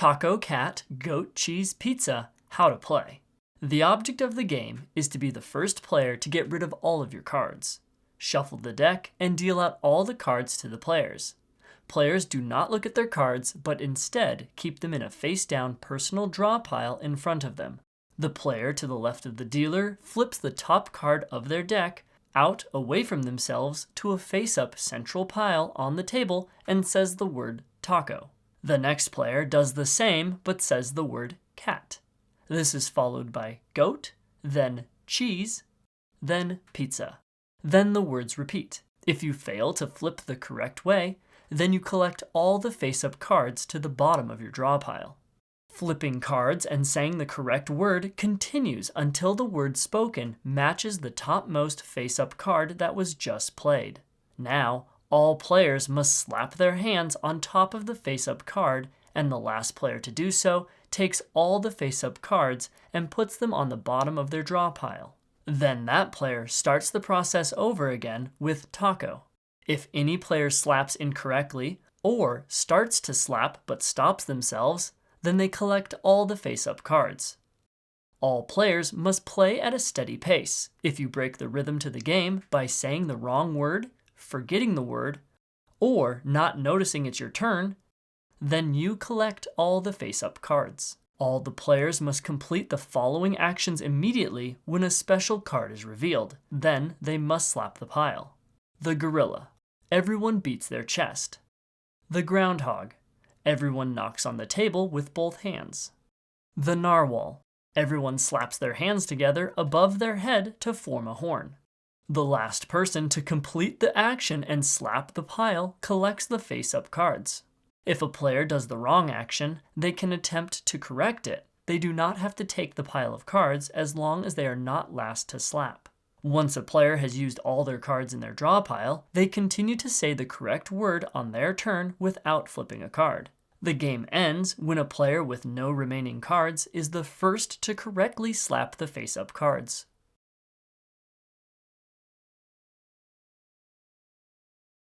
Taco, cat, goat, cheese, pizza. How to play. The object of the game is to be the first player to get rid of all of your cards. Shuffle the deck and deal out all the cards to the players. Players do not look at their cards, but instead keep them in a face-down personal draw pile in front of them. The player to the left of the dealer flips the top card of their deck out away from themselves to a face-up central pile on the table and says the word taco. The next player does the same but says the word cat. This is followed by goat, then cheese, then pizza. Then the words repeat. If you fail to flip the correct way, then you collect all the face-up cards to the bottom of your draw pile. Flipping cards and saying the correct word continues until the word spoken matches the topmost face-up card that was just played. Now, all players must slap their hands on top of the face-up card, and the last player to do so takes all the face-up cards and puts them on the bottom of their draw pile. Then that player starts the process over again with taco. If any player slaps incorrectly or starts to slap but stops themselves, then they collect all the face-up cards. All players must play at a steady pace. If you break the rhythm to the game by saying the wrong word, forgetting the word, or not noticing it's your turn, then you collect all the face-up cards. All the players must complete the following actions immediately when a special card is revealed. Then they must slap the pile. The gorilla. Everyone beats their chest. The groundhog. Everyone knocks on the table with both hands. The narwhal. Everyone slaps their hands together above their head to form a horn. The last person to complete the action and slap the pile collects the face-up cards. If a player does the wrong action, they can attempt to correct it. They do not have to take the pile of cards as long as they are not last to slap. Once a player has used all their cards in their draw pile, they continue to say the correct word on their turn without flipping a card. The game ends when a player with no remaining cards is the first to correctly slap the face-up cards.